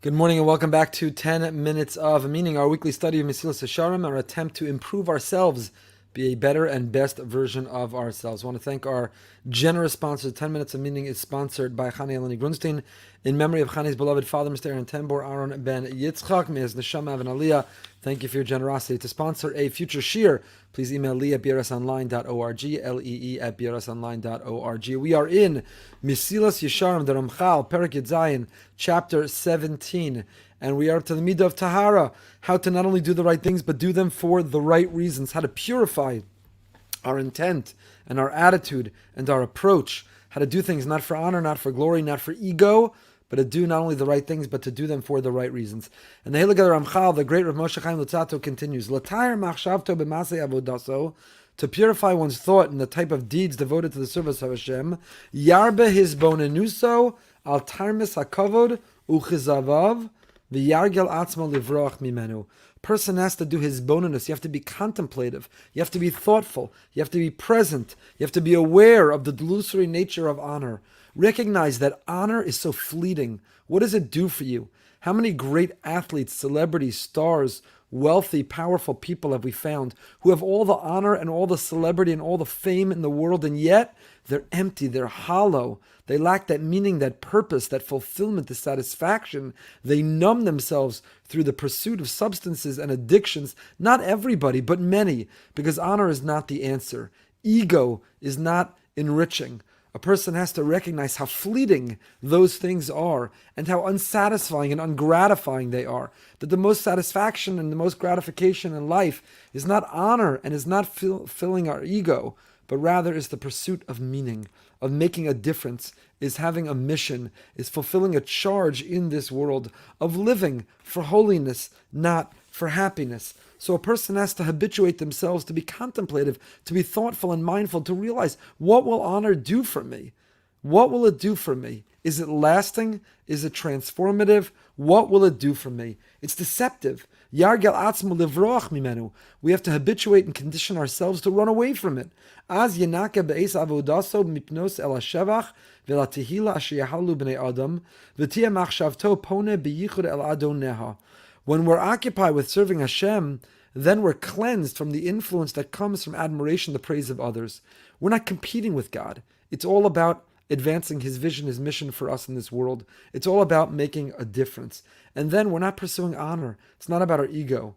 Good morning and welcome back to 10 Minutes of Meaning, our weekly study of Mesillas Yesharim, our attempt to improve ourselves, be a better and best version of ourselves. I want to thank our generous sponsors. 10 Minutes of Meaning is sponsored by Chani Eleni Grunstein in memory of Chani's beloved father, Mr. Aaron Tembor, Aaron ben Yitzchak. May his neshama have an aliyah. Thank you for your generosity. To sponsor a future shir, please email Lee at brsonline.org, Lee at brsonline.org. We are in Mesillas Yesharim, the Ramchal, Perek Yud Zayin, chapter 17. And we are up to the midah of tahara, how to not only do the right things, but do them for the right reasons, how to purify our intent and our attitude and our approach, how to do things not for honor, not for glory, not for ego, but to do not only the right things, but to do them for the right reasons. And the Hilig of the Ramchal, the great R Moshe Chaim Luzzatto, continues, L'tayr machshavto b'masei avodaso, to purify one's thought in the type of deeds devoted to the service of Hashem, yarbe hisbonenuso al tarmis hakavod uchizavav, v'yargel atzmo livroach mimenu. Person has to do his bonus. You have to be contemplative. You have to be thoughtful. You have to be present. You have to be aware of the delusory nature of honor. Recognize that honor is so fleeting. What does it do for you? How many great athletes, celebrities, stars, wealthy, powerful people have we found who have all the honor and all the celebrity and all the fame in the world, and yet they're empty, they're hollow. They lack that meaning, that purpose, that fulfillment, the satisfaction. They numb themselves through the pursuit of substances and addictions. Not everybody, but many, because honor is not the answer. Ego is not enriching. A person has to recognize how fleeting those things are and how unsatisfying and ungratifying they are. That the most satisfaction and the most gratification in life is not honor and is not filling our ego, but rather is the pursuit of meaning, of making a difference, is having a mission, is fulfilling a charge in this world, of living for holiness, not for happiness. So a person has to habituate themselves to be contemplative, to be thoughtful and mindful, to realize, what will honor do for me? What will it do for me? Is it lasting? Is it transformative? What will it do for me? It's deceptive. Yargel atzmo livroach mimenu. We have to habituate and condition ourselves to run away from it. Az yenake be'es avodaso mipnos el hashevach ve'latihila asher yahalu b'nei adam v'tia machshavto pone beyichud el adoneha. When we're occupied with serving Hashem, then we're cleansed from the influence that comes from admiration, the praise of others. We're not competing with God. It's all about advancing His vision, His mission for us in this world. It's all about making a difference. And then we're not pursuing honor. It's not about our ego.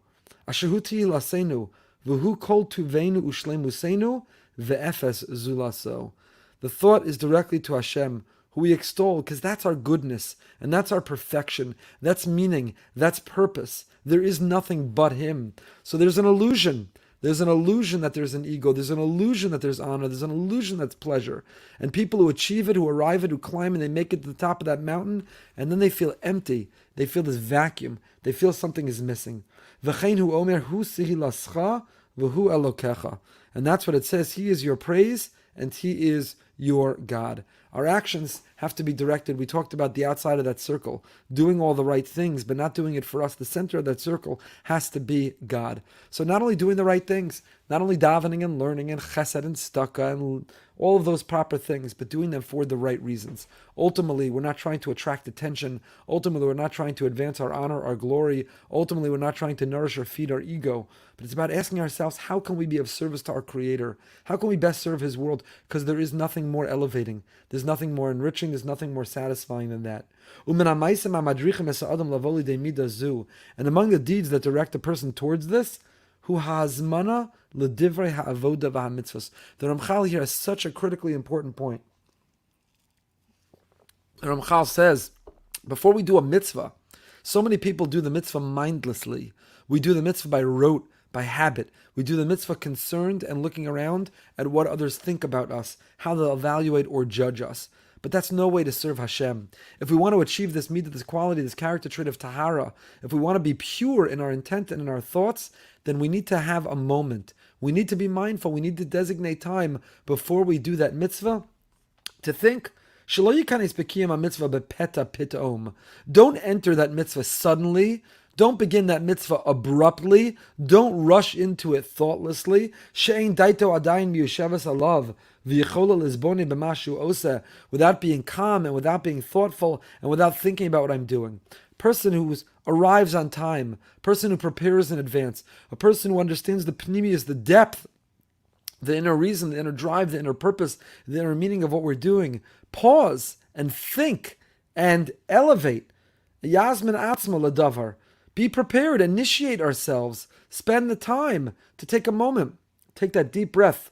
Ashehuti lasenu, v'hu kol tuvenu ushlemusenu, ve'efes zulaso. The thought is directly to Hashem, who we extol, because that's our goodness, and that's our perfection, that's meaning, that's purpose. There is nothing but Him. So there's an illusion. There's an illusion that there's an ego. There's an illusion that there's honor. There's an illusion that's pleasure. And people who achieve it, who arrive it, who climb, and they make it to the top of that mountain, and then they feel empty. They feel this vacuum. They feel something is missing. V'chein hu omer hu sihi lascha v'hu elokecha. And that's what it says. He is your praise, and He is your God. Our actions have to be directed. We talked about the outside of that circle, doing all the right things, but not doing it for us. The center of that circle has to be God. So not only doing the right things, not only davening and learning and chesed and staka and all of those proper things, but doing them for the right reasons. Ultimately, we're not trying to attract attention. Ultimately, we're not trying to advance our honor, our glory. Ultimately, we're not trying to nourish or feed our ego. But it's about asking ourselves, how can we be of service to our Creator? How can we best serve His world? Because there is nothing more elevating. There's nothing more enriching. There's nothing more satisfying than that. And among the deeds that direct a person towards this, hu ha'azmana l'divrei ha'avoda v'ha'mitzvos. The Ramchal here has such a critically important point. The Ramchal says, before we do a mitzvah, so many people do the mitzvah mindlessly. We do the mitzvah by rote, by habit. We do the mitzvah concerned and looking around at what others think about us, how they'll evaluate or judge us. But that's no way to serve Hashem. If we want to achieve this midah, this quality, this character trait of tahara, if we want to be pure in our intent and in our thoughts, then we need to have a moment. We need to be mindful. We need to designate time before we do that mitzvah to think. Don't enter that mitzvah suddenly. Don't begin that mitzvah abruptly. Don't rush into it thoughtlessly. She'ein daito adayin miyushevas alav v'yichola lizboni b'mashu oseh, without being calm and without being thoughtful and without thinking about what I'm doing. Person who arrives on time, person who prepares in advance, a person who understands the pnimius, the depth, the inner reason, the inner drive, the inner purpose, the inner meaning of what we're doing. Pause and think and elevate. Yasmin atzma ladavar. Be prepared, initiate ourselves, spend the time to take a moment, take that deep breath,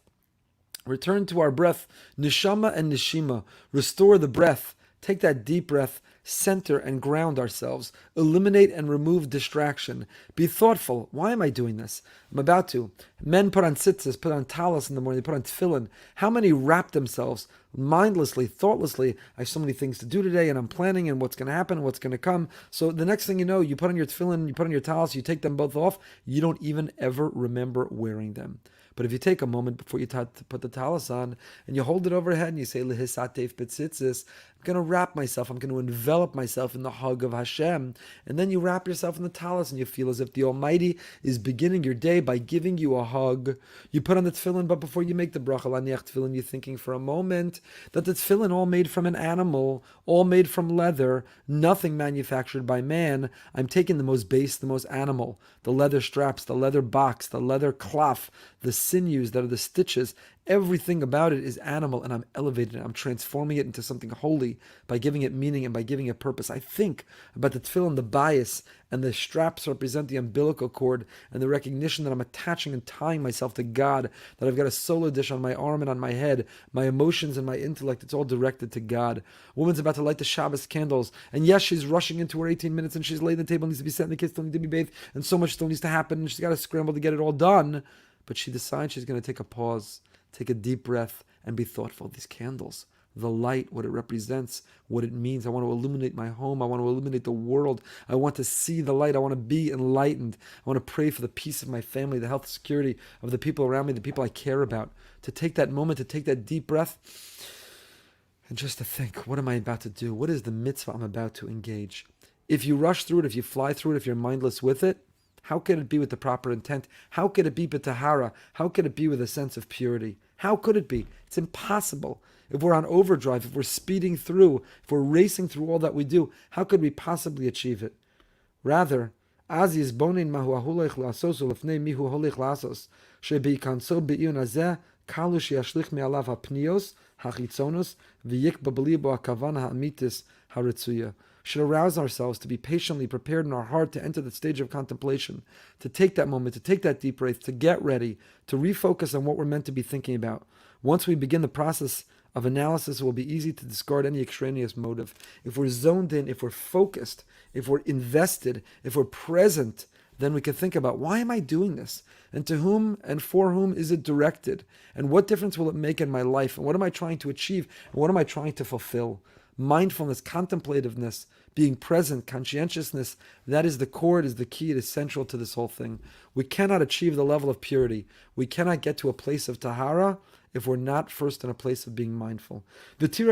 return to our breath, nishama and nishima, restore the breath, take that deep breath, center and ground ourselves, eliminate and remove distraction, be thoughtful. Why am I doing this? I'm about to. Men put on tzitzis, put on talis in the morning, they put on tefillin. How many wrap themselves mindlessly, thoughtlessly? I have so many things to do today and I'm planning and what's going to happen and what's going to come. So the next thing you know, you put on your tefillin, you put on your talis, you take them both off, you don't even ever remember wearing them. But if you take a moment before you put the talis on and you hold it overhead and you say, Lehisatef betzitzis, I'm going to wrap myself, I'm going to envelop myself in the hug of Hashem. And then you wrap yourself in the talis and you feel as if the Almighty is beginning your day by giving you a hug. You put on the tefillin, but before you make the bracha laniach tefillin, you're thinking for a moment that the tefillin all made from an animal, all made from leather, nothing manufactured by man. I'm taking the most base, the most animal, the leather straps, the leather box, the leather cloth, the sinews that are the stitches, everything about it is animal, and I'm elevating it. I'm transforming it into something holy by giving it meaning and by giving it purpose. I think about the tefillin, the bias, and the straps represent the umbilical cord and the recognition that I'm attaching and tying myself to God, that I've got a solar dish on my arm and on my head, my emotions and my intellect, it's all directed to God. A woman's about to light the Shabbos candles, and yes, she's rushing into her 18 minutes, and she's laid the table, needs to be set, and the kids still need to be bathed, and so much still needs to happen, and she's got to scramble to get it all done. But she decides she's going to take a pause, take a deep breath, and be thoughtful. These candles, the light, what it represents, what it means. I want to illuminate my home. I want to illuminate the world. I want to see the light. I want to be enlightened. I want to pray for the peace of my family, the health, security of the people around me, the people I care about. To take that moment, to take that deep breath, and just to think, what am I about to do? What is the mitzvah I'm about to engage? If you rush through it, if you fly through it, if you're mindless with it, how could it be with the proper intent? How could it be tahara? How could it be with a sense of purity? How could it be? It's impossible. If we're on overdrive, if we're speeding through, if we're racing through all that we do, how could we possibly achieve it? Rather, az yizbonin mahu ahulech la'asos ulefnei mihu holech la'asos, shebe'ikanso be'iyun hazeh kalu sheyashlich me'alav ha'pnios ha'chitzonos v'yikba b'libo ha'kavana ha'amitis ha'ritzuya. Should arouse ourselves to be patiently prepared in our heart to enter the stage of contemplation, to take that moment, to take that deep breath, to get ready, to refocus on what we're meant to be thinking about. Once we begin the process of analysis, it will be easy to discard any extraneous motive. If we're zoned in, if we're focused, if we're invested, if we're present, then we can think about, why am I doing this? And to whom and for whom is it directed? And what difference will it make in my life? And what am I trying to achieve? And what am I trying to fulfill? Mindfulness, contemplativeness, being present, conscientiousness, that is the core, it is the key, it is central to this whole thing. We cannot achieve the level of purity. We cannot get to a place of tahara if we're not first in a place of being mindful. We know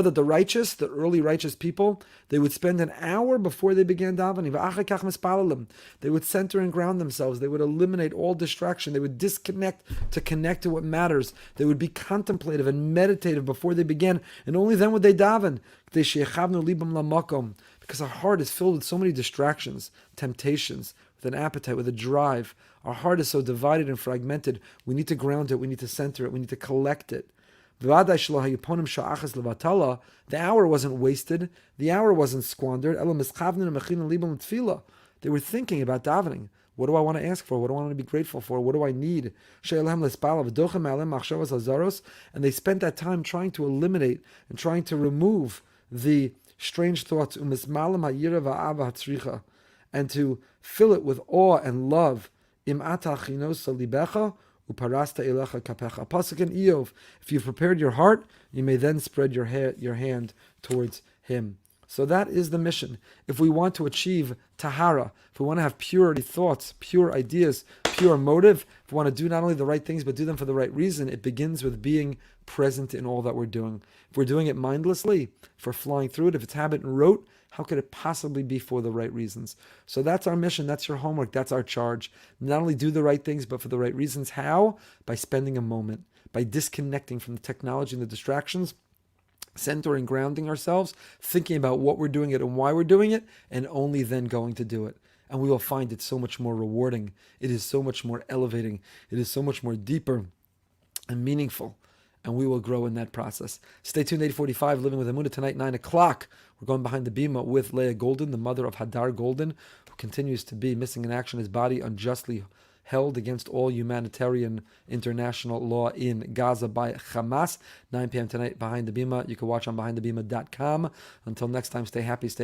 that the righteous, the early righteous people, they would spend an hour before they began davening. They would center and ground themselves. They would eliminate all distraction. They would disconnect to connect to what matters. They would be contemplative and meditative before they began, and only then would they daven. Because our heart is filled with so many distractions, temptations, with an appetite, with a drive. Our heart is so divided and fragmented. We need to ground it. We need to center it. We need to collect it. The hour wasn't wasted. The hour wasn't squandered. They were thinking about davening. What do I want to ask for? What do I want to be grateful for? What do I need? And they spent that time trying to eliminate and trying to remove the strange thoughts, and to fill it with awe and love. Pasuk in Eov, if you've prepared your heart, you may then spread your hand towards Him. So that is the mission. If we want to achieve tahara, if we want to have purity thoughts, pure ideas, pure motive, if we want to do not only the right things, but do them for the right reason, it begins with being present in all that we're doing. If we're doing it mindlessly, if we're flying through it, if it's habit and rote, how could it possibly be for the right reasons? So that's our mission. That's your homework. That's our charge. Not only do the right things, but for the right reasons. How? By spending a moment, by disconnecting from the technology and the distractions, centering, grounding ourselves, thinking about what we're doing it and why we're doing it, and only then going to do it. And we will find it so much more rewarding. It is so much more elevating. It is so much more deeper and meaningful. And we will grow in that process. Stay tuned, 8:45, Living with Emunah tonight, 9 o'clock. We're going behind the bima with Leah Golden, the mother of Hadar Golden, who continues to be missing in action, his body unjustly held against all humanitarian international law in Gaza by Hamas. 9 p.m. tonight, Behind the Bima. You can watch on behindthebima.com. Until next time, stay happy, stay